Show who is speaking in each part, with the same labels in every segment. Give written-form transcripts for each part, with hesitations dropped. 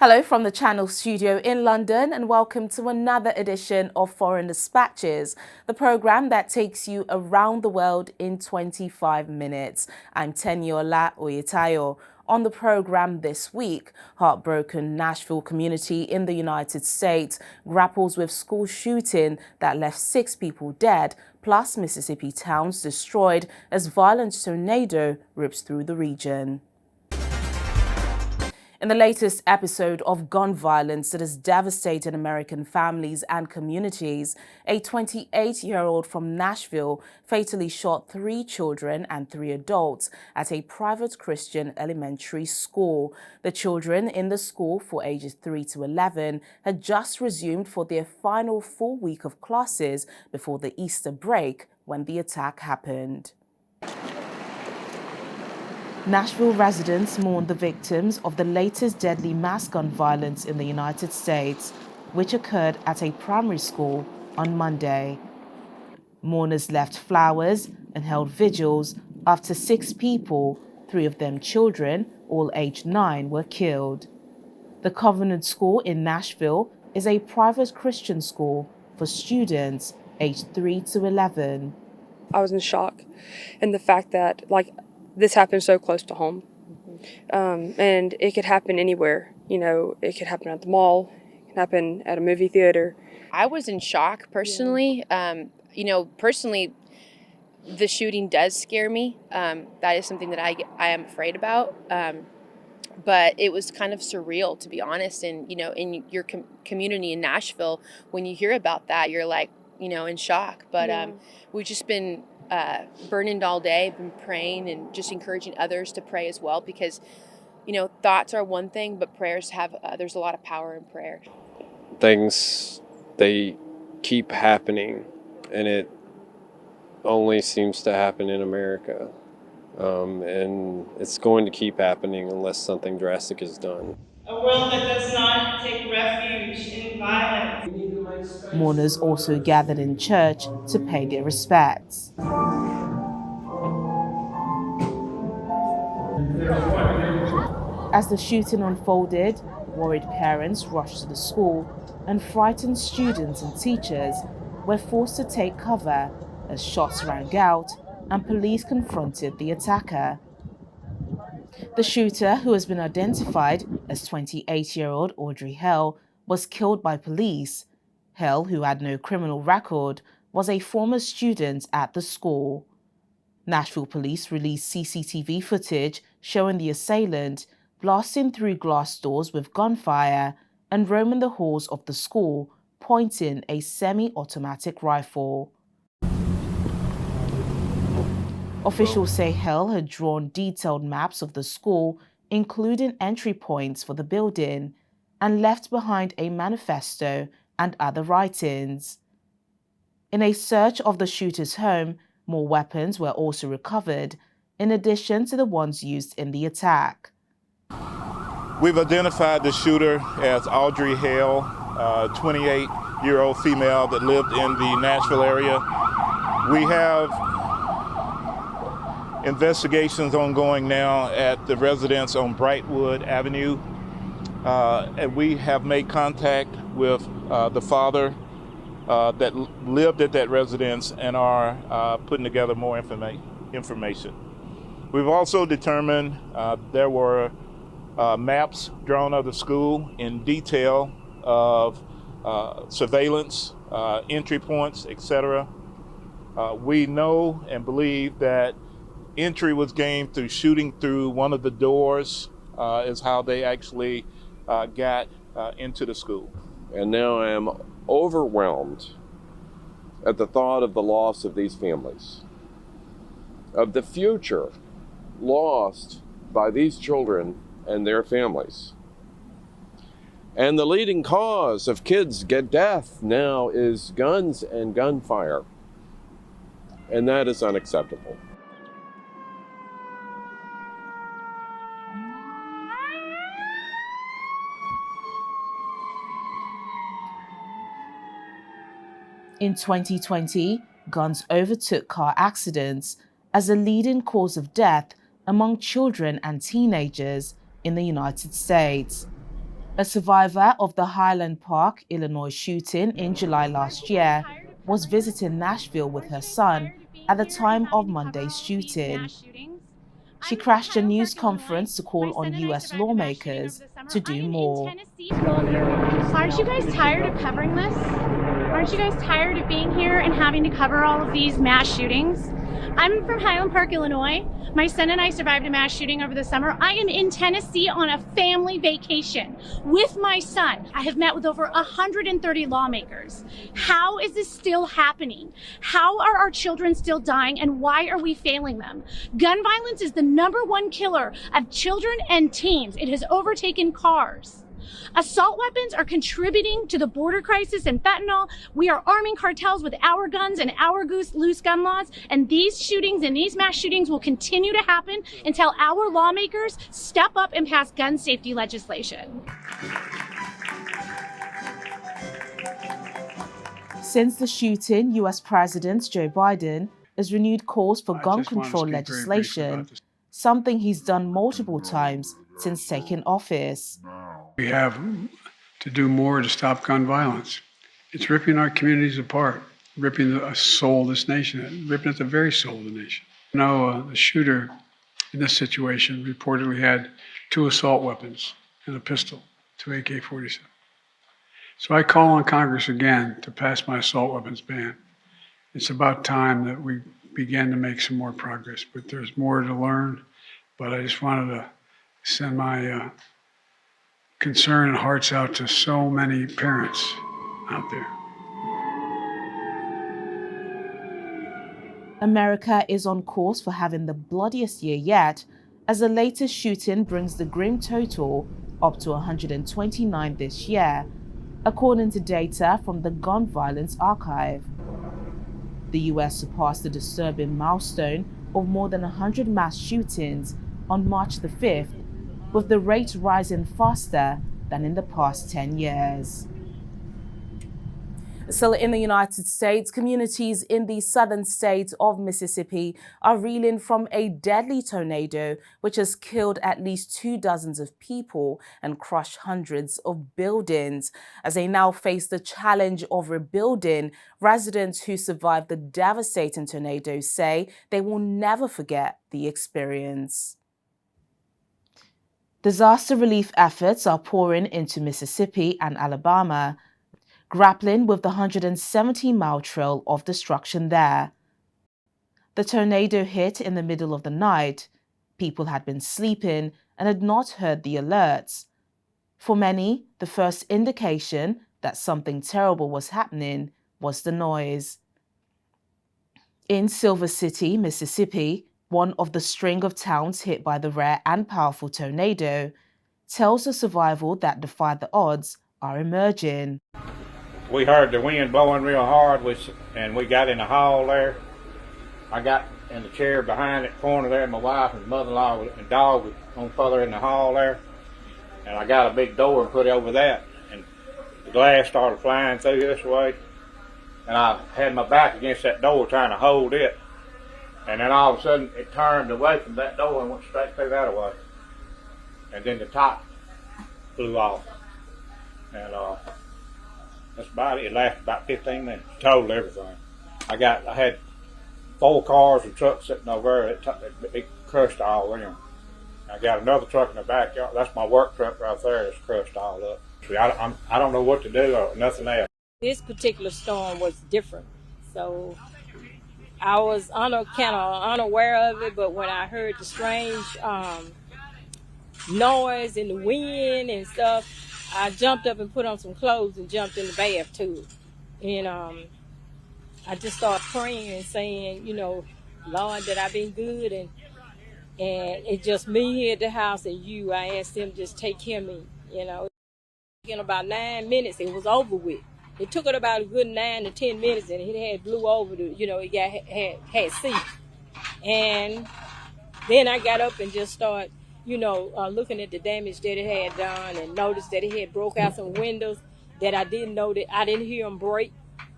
Speaker 1: Hello from the Channel studio in London and welcome to another edition of Foreign Dispatches, the program that takes you around the world in 25 minutes. I'm Teniola Oyetayo. On the program this week, heartbroken Nashville community in the United States grapples with school shooting that left 6 people dead, plus Mississippi towns destroyed as violent tornado rips through the region. In the latest episode of gun violence that has devastated American families and communities, a 28-year-old from Nashville fatally shot 3 children and 3 adults at a private Christian elementary school. The children in the school, for ages 3 to 11, had just resumed for their final full week of classes before the Easter break when the attack happened. Nashville residents mourn the victims of the latest deadly mass gun violence in the United States, which occurred at a primary school on Monday. Mourners left flowers and held vigils after 6 people, 3 of them children, all aged 9, were killed. The Covenant School in Nashville is a private Christian school for students aged 3 to 11.
Speaker 2: I was in shock, and the fact that, this happened so close to home. And it could happen anywhere. You know, it could happen at the mall, it could happen at a movie theater.
Speaker 3: I was in shock personally. Personally, the shooting does scare me. That is something that I am afraid about. But it was kind of surreal, to be honest. And, in your community in Nashville, when you hear about that, you're like, in shock. But we've just been burdened all day, been praying and just encouraging others to pray as well, because thoughts are one thing, but prayers have there's a lot of power in prayer.
Speaker 4: Things, they keep happening, and it only seems to happen in America, and it's going to keep happening unless something drastic is done.
Speaker 5: A world that does not take refuge in violence.
Speaker 1: Mourners also gathered in church to pay their respects. As the shooting unfolded, worried parents rushed to the school and frightened students and teachers were forced to take cover as shots rang out and police confronted the attacker. The shooter, who has been identified as 28-year-old Audrey Hale, was killed by police. Hale, who had no criminal record, was a former student at the school. Nashville police released CCTV footage showing the assailant blasting through glass doors with gunfire and roaming the halls of the school, pointing a semi-automatic rifle. Officials say Hale had drawn detailed maps of the school, including entry points for the building, and left behind a manifesto and other writings. In a search of the shooter's home, more weapons were also recovered, in addition to the ones used in the attack.
Speaker 6: We've identified the shooter as Audrey Hale, a 28-year-old female that lived in the Nashville area. We have investigations ongoing now at the residence on Brightwood Avenue, and we have made contact with the father that lived at that residence and are putting together more information. We've also determined there were maps drawn of the school in detail of surveillance, entry points, etc. We know and believe that entry was gained through shooting through one of the doors, is how they actually got into the school.
Speaker 7: And now I am overwhelmed at the thought of the loss of these families, of the future lost by these children and their families. And the leading cause of kids' death now is guns and gunfire, and that is unacceptable.
Speaker 1: In 2020, guns overtook car accidents as a leading cause of death among children and teenagers in the United States. A survivor of the Highland Park, Illinois shooting in July last year was visiting Nashville with her son at the time of Monday's shooting. She crashed a news conference to call on U.S. lawmakers to do more.
Speaker 8: Aren't you guys tired of covering this? Aren't you guys tired of being here and having to cover all of these mass shootings? I'm from Highland Park, Illinois. My son and I survived a mass shooting over the summer. I am in Tennessee on a family vacation with my son. I have met with over 130 lawmakers. How is this still happening? How are our children still dying, and why are we failing them? Gun violence is the #1 killer of children and teens. It has overtaken cars. Assault weapons are contributing to the border crisis and fentanyl. We are arming cartels with our guns and our loose gun laws, and these shootings and these mass shootings will continue to happen until our lawmakers step up and pass gun safety legislation.
Speaker 1: Since the shooting, U.S. President Joe Biden has renewed calls for gun control legislation, something he's done multiple times since taking office.
Speaker 9: We have to do more to stop gun violence. It's ripping our communities apart, ripping the soul of this nation, ripping at the very soul of the nation. The shooter in this situation reportedly had 2 assault weapons and a pistol, 2 AK-47. So I call on Congress again to pass my assault weapons ban. It's about time that we began to make some more progress, but there's more to learn. But I just wanted to send my concern and hearts out to so many parents out there.
Speaker 1: America is on course for having the bloodiest year yet, as the latest shooting brings the grim total up to 129 this year, according to data from the Gun Violence Archive. The US surpassed the disturbing milestone of more than 100 mass shootings on March the 5th, with the rate rising faster than in the past 10 years. Still in the United States, communities in the southern state of Mississippi are reeling from a deadly tornado which has killed at least 24 of people and crushed hundreds of buildings. As they now face the challenge of rebuilding, residents who survived the devastating tornado say they will never forget the experience. Disaster relief efforts are pouring into Mississippi and Alabama, grappling with the 170-mile trail of destruction there. The tornado hit in the middle of the night. People had been sleeping and had not heard the alerts. For many, the first indication that something terrible was happening was the noise. In Silver City, Mississippi, one of the string of towns hit by the rare and powerful tornado, tells the survival that defy the odds are emerging.
Speaker 10: We heard the wind blowing real hard, and we got in the hall there. I got in the chair behind that corner there, my wife and mother-in-law and dog was on further in the hall there. And I got a big door and put it over that, and the glass started flying through this way. And I had my back against that door trying to hold it. And then all of a sudden it turned away from that door and went straight through that way. And then the top flew off. And that's about it. It lasted about 15 minutes. Totaled everything. I had 4 cars and trucks sitting over there. It crushed all of them. I got another truck in the backyard. That's my work truck right there. It's crushed all up. I don't know what to do or nothing else.
Speaker 11: This particular storm was different. So I was kind of unaware of it, but when I heard the strange noise and the wind and stuff, I jumped up and put on some clothes and jumped in the bath too. And I just started praying and saying, Lord, that I've been good, and it's just me here at the house and you. I asked him just take care of me, In about 9 minutes, it was over with. It took it about a good 9 to 10 minutes, and it had blew over it had ceased. And then I got up and just started, looking at the damage that it had done, and noticed that it had broke out some windows that I didn't know that I didn't hear them break.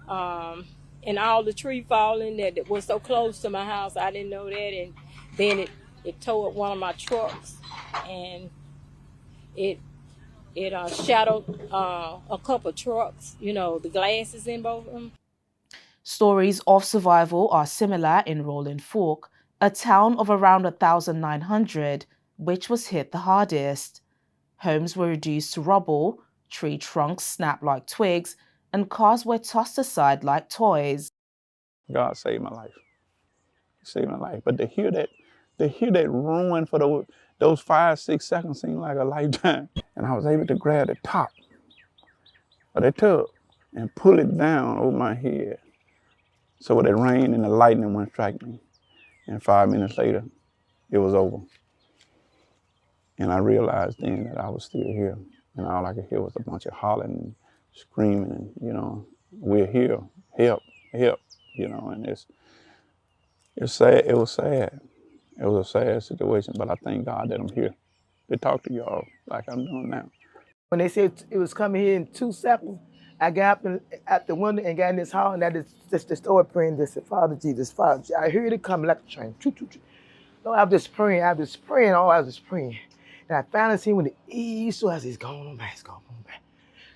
Speaker 11: And all the tree falling that was so close to my house, I didn't know that. And then it tore up one of my trucks, and it It shattered a couple trucks, the glasses in both of them.
Speaker 1: Stories of survival are similar in Rolling Fork, a town of around 1,900, which was hit the hardest. Homes were reduced to rubble, tree trunks snapped like twigs, and cars were tossed aside like toys.
Speaker 12: God saved my life. He saved my life. But to hear that ruin for those 5-6 seconds seemed like a lifetime. And I was able to grab the top of the tub and pull it down over my head. So the rain and the lightning wouldn't strike me. And 5 minutes later, it was over. And I realized then that I was still here. And all I could hear was a bunch of hollering and screaming and, we're here, help, help, and it's sad. It was sad. It was a sad situation, but I thank God that I'm here to talk to y'all like I'm doing now.
Speaker 13: When they said it was coming here in 2 seconds, I got up at the window and got in this hall, and I just started praying. This, Father Jesus, Father Jesus. I heard it coming like a train. No, I was just praying. I was just praying. And I finally seen when the east was, it's going on back, it's going on back.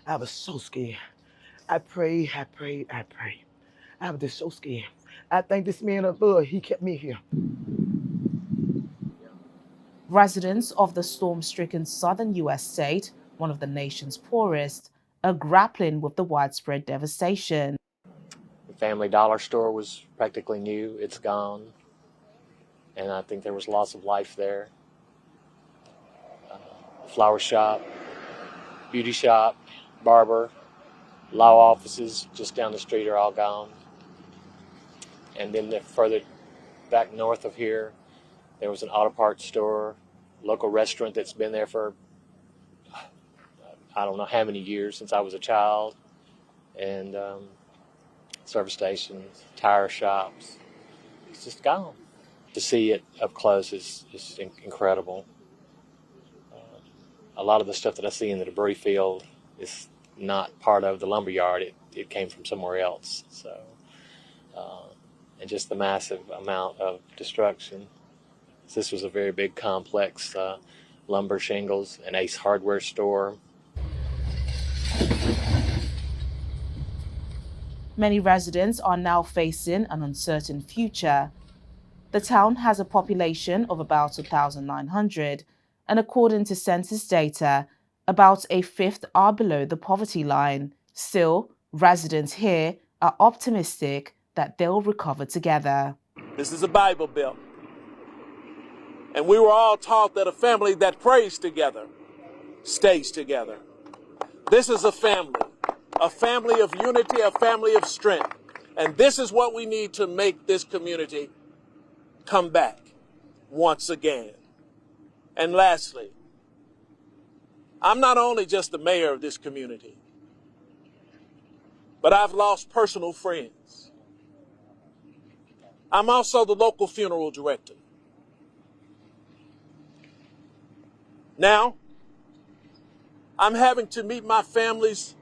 Speaker 13: I was so scared. I prayed. I was just so scared. I thank this man above, he kept me here.
Speaker 1: Residents of the storm-stricken southern U.S. state, one of the nation's poorest, are grappling with the widespread devastation.
Speaker 14: The Family Dollar store was practically new. It's gone. And I think there was loss of life there. Flower shop, beauty shop, barber, law offices just down the street are all gone. And then further back north of here, there was an auto parts store, local restaurant that's been there for I don't know how many years, since I was a child, and service stations, tire shops. It's just gone. To see it up close is incredible. A lot of the stuff that I see in the debris field is not part of the lumber yard. It came from somewhere else. So, and just the massive amount of destruction. This was a very big complex, lumber, shingles, an Ace Hardware store.
Speaker 1: Many residents are now facing an uncertain future. The town has a population of about 1,900, and according to census data, about a fifth are below the poverty line. Still, residents here are optimistic that they'll recover together.
Speaker 15: This is a Bible Belt. And we were all taught that a family that prays together stays together. This is a family of unity, a family of strength. And this is what we need to make this community come back once again. And lastly, I'm not only just the mayor of this community, but I've lost personal friends. I'm also the local funeral director. Now, I'm having to meet my families,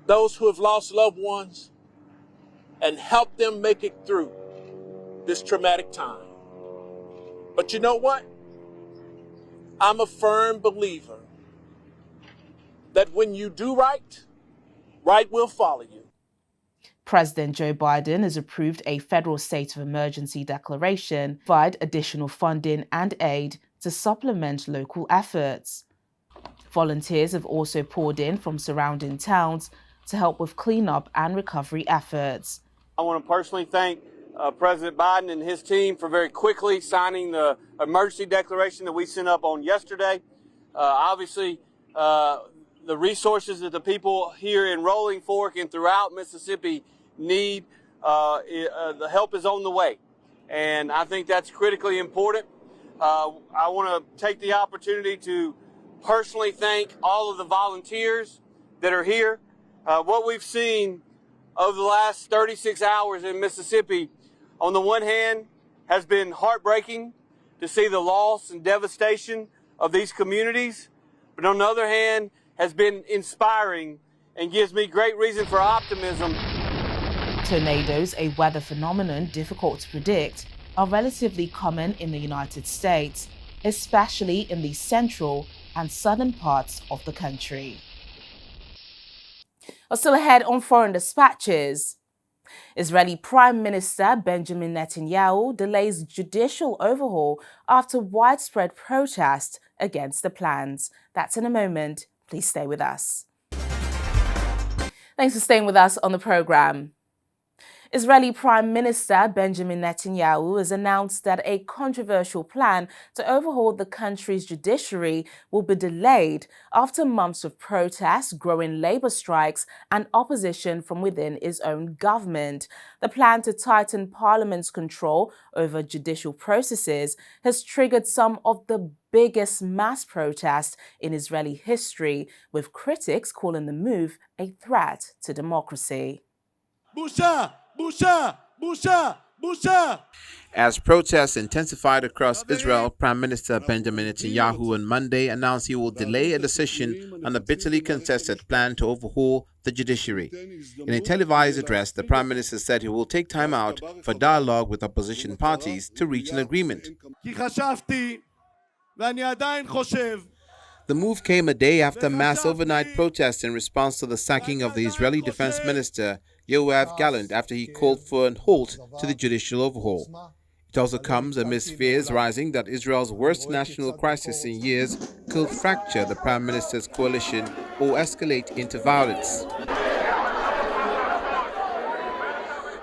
Speaker 15: those who have lost loved ones, and help them make it through this traumatic time. But you know what? I'm a firm believer that when you do right, right will follow you.
Speaker 1: President Joe Biden has approved a federal state of emergency declaration to provide additional funding and aid to supplement local efforts. Volunteers have also poured in from surrounding towns to help with cleanup and recovery efforts.
Speaker 16: I want to personally thank President Biden and his team for very quickly signing the emergency declaration that we sent up on yesterday. Obviously, the resources that the people here in Rolling Fork and throughout Mississippi need, the help is on the way. And I think that's critically important. I want to take the opportunity to personally thank all of the volunteers that are here. What we've seen over the last 36 hours in Mississippi, on the one hand, has been heartbreaking to see the loss and devastation of these communities, but on the other hand, has been inspiring and gives me great reason for optimism.
Speaker 1: Tornadoes, a weather phenomenon difficult to predict, are relatively common in the United States, especially in the central and southern parts of the country. Still ahead on foreign dispatches, Israeli Prime Minister Benjamin Netanyahu delays judicial overhaul after widespread protest against the plans. That's in a moment. Please stay with us. Thanks for staying with us on the program. Israeli Prime Minister Benjamin Netanyahu has announced that a controversial plan to overhaul the country's judiciary will be delayed after months of protests, growing labor strikes, and opposition from within his own government. The plan to tighten parliament's control over judicial processes has triggered some of the biggest mass protests in Israeli history, with critics calling the move a threat to democracy.
Speaker 17: Busha! Busha! Busha! Busha!
Speaker 18: As protests intensified across Israel, Prime Minister Benjamin Netanyahu on Monday announced he will delay a decision on a bitterly contested plan to overhaul the judiciary. In a televised address, the Prime Minister said he will take time out for dialogue with opposition parties to reach an agreement. The move came a day after mass overnight protests in response to the sacking of the Israeli Defense Minister Yoav Gallant after he called for a halt to the judicial overhaul. It also comes amidst fears rising that Israel's worst national crisis in years could fracture the Prime Minister's coalition or escalate into violence.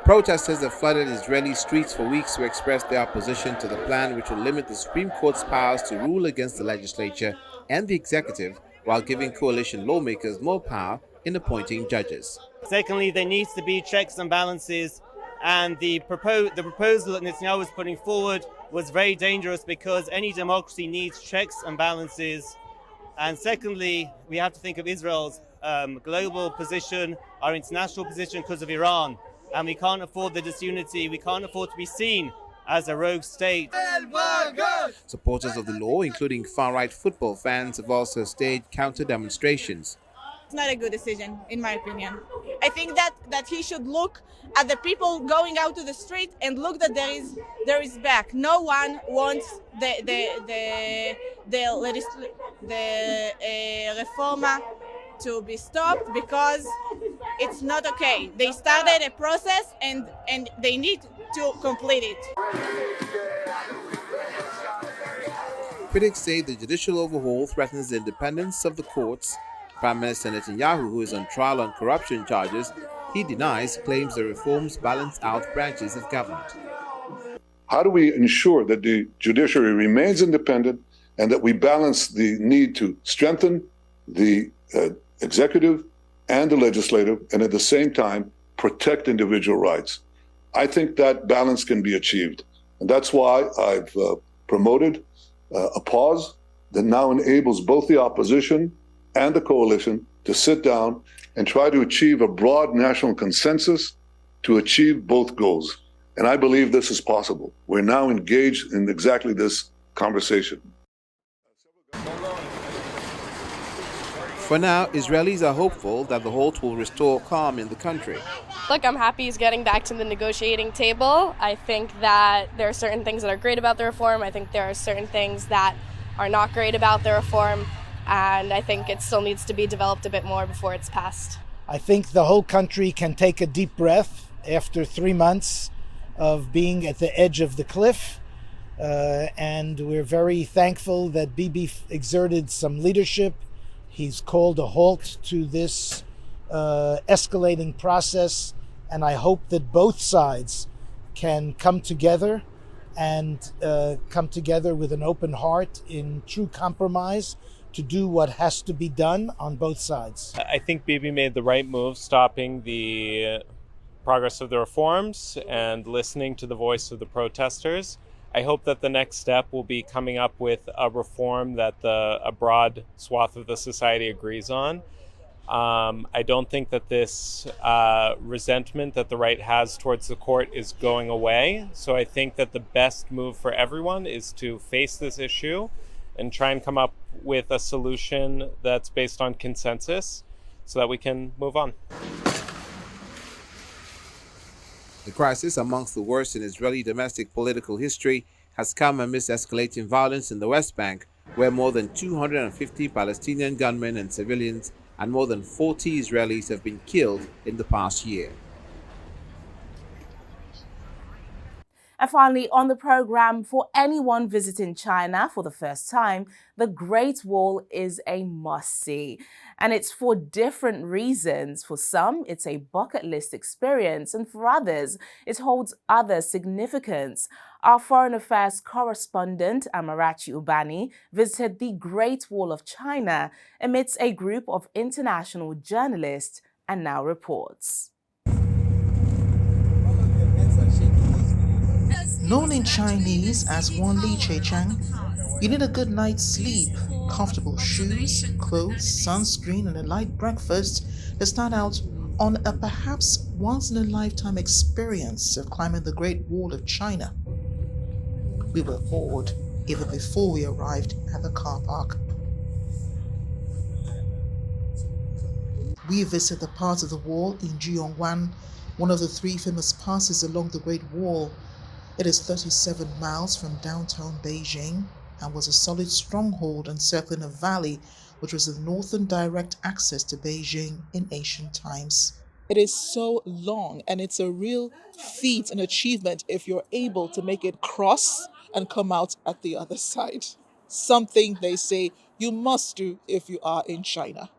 Speaker 18: Protesters have flooded Israeli streets for weeks to express their opposition to the plan, which will limit the Supreme Court's powers to rule against the legislature and the executive, while giving coalition lawmakers more power in appointing judges.
Speaker 19: Secondly, there needs to be checks and balances, and the proposal that Netanyahu was putting forward was very dangerous because any democracy needs checks and balances. And secondly, we have to think of Israel's global position, our international position because of Iran, and we can't afford the disunity. We can't afford to be seen as a rogue state.
Speaker 18: Supporters of the law, including far-right football fans, have also staged counter-demonstrations.
Speaker 20: It's not a good decision, in my opinion. I think that he should look at the people going out to the street and look that there is back. No one wants the reforma to be stopped because it's not okay. They started a process and they need to complete it.
Speaker 18: Critics say the judicial overhaul threatens the independence of the courts. Prime Minister Netanyahu, who is on trial on corruption charges, he denies claims the reforms balance out branches of government.
Speaker 21: How do we ensure that the judiciary remains independent and that we balance the need to strengthen the executive and the legislative and at the same time protect individual rights? I think that balance can be achieved. And that's why I've promoted a pause that now enables both the opposition and the coalition to sit down and try to achieve a broad national consensus to achieve both goals. And I believe this is possible. We're now engaged in exactly this conversation.
Speaker 18: For now, Israelis are hopeful that the halt will restore calm in the country.
Speaker 22: Look, I'm happy he's getting back to the negotiating table. I think that there are certain things that are great about the reform. I think there are certain things that are not great about the reform. And I think it still needs to be developed a bit more before it's passed.
Speaker 23: I think the whole country can take a deep breath after 3 months of being at the edge of the cliff. And we're very thankful that Bibi exerted some leadership. He's called a halt to this escalating process. And I hope that both sides can come together and come together with an open heart in true compromise to do what has to be done on both sides.
Speaker 24: I think Bibi made the right move, stopping the progress of the reforms and listening to the voice of the protesters. I hope that the next step will be coming up with a reform that a broad swath of the society agrees on. I don't think that this resentment that the right has towards the court is going away. So I think that the best move for everyone is to face this issue and try and come up with a solution that's based on consensus so that we can move on.
Speaker 18: The crisis, amongst the worst in Israeli domestic political history, has come amidst escalating violence in the West Bank, where more than 250 Palestinian gunmen and civilians and more than 40 Israelis have been killed in the past year.
Speaker 1: And finally, on the program, for anyone visiting China for the first time, the Great Wall is a must-see. And it's for different reasons. For some, it's a bucket list experience, and for others, it holds other significance. Our Foreign Affairs correspondent, Amarachi Ubani, visited the Great Wall of China amidst a group of international journalists and now reports.
Speaker 2: Known in Chinese as Wan Li Che Chang, you need a good night's sleep, comfortable shoes, clothes, sunscreen, and a light breakfast to start out on a perhaps once-in-a-lifetime experience of climbing the Great Wall of China. We were awed even before we arrived at the car park. We visited the part of the wall in Juyongwan, one of the three famous passes along the Great Wall. It is 37 miles from downtown Beijing and was a solid stronghold encircling a valley which was the northern direct access to Beijing in ancient times. It is so long, and it's a real feat and achievement if you're able to make it cross and come out at the other side. Something they say you must do if you are in China.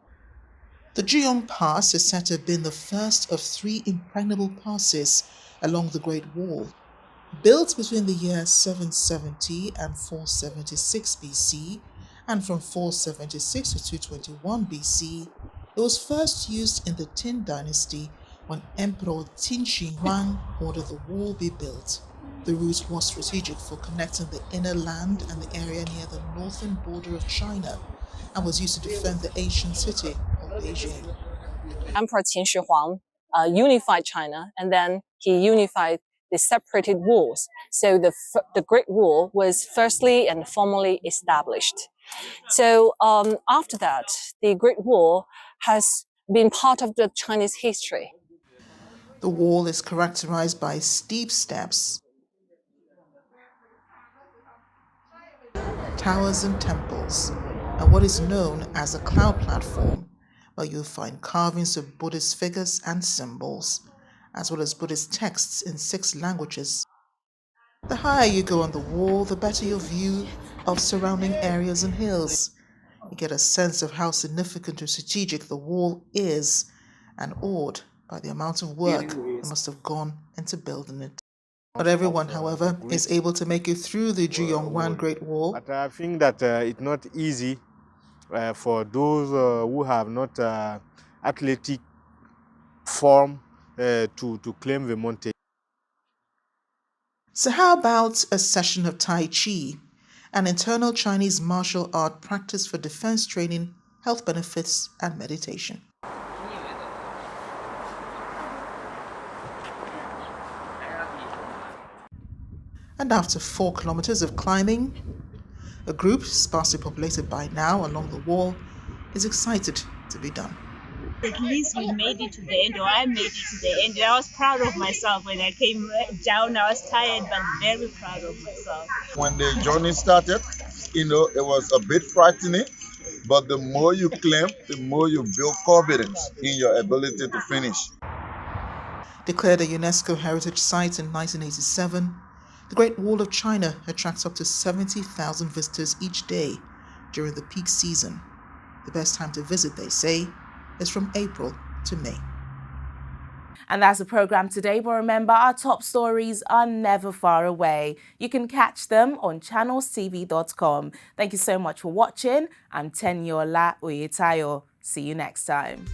Speaker 2: The Juyong Pass is said to have been the first of three impregnable passes along the Great Wall. Built between the years 770 and 476 BC, and from 476 to 221 BC, it was first used in the Qin dynasty when Emperor Qin Shi Huang ordered the wall be built. The route was strategic for connecting the inner land and the area near the northern border of China, and was used to defend the ancient city of Beijing.
Speaker 3: Emperor Qin Shi Huang unified China, and then he unified the separated walls. So the Great Wall was firstly and formally established. So after that, the Great Wall has been part of the Chinese history.
Speaker 2: The wall is characterized by steep steps, towers and temples, and what is known as a cloud platform, where you'll find carvings of Buddhist figures and symbols, as well as Buddhist texts in 6 languages. The higher you go on the wall, the better your view of surrounding areas and hills. You get a sense of how significant or strategic the wall is, and awed by the amount of work that must have gone into building it. Not everyone, however, is able to make it through the Juyongwan Great Wall.
Speaker 4: But I think that it's not easy for those who have not athletic form to climb the mountain.
Speaker 2: So how about a session of Tai Chi, an internal Chinese martial art practice for defense training, health benefits, and meditation? And after 4 kilometers of climbing, a group, sparsely populated by now along the wall, is excited to be done.
Speaker 5: At least we made it to the end, or I made it to the end. I was proud of myself when I came down. I was tired, but very proud of myself.
Speaker 25: When the journey started, it was a bit frightening, but the more you climb, the more you build confidence in your ability to finish.
Speaker 2: Declared a UNESCO Heritage Site in 1987, the Great Wall of China attracts up to 70,000 visitors each day during the peak season. The best time to visit, they say, is from April to May.
Speaker 1: And that's the program today, but remember, our top stories are never far away. You can catch them on channelstv.com. Thank you so much for watching. I'm Tenyola Uyetayo. See you next time.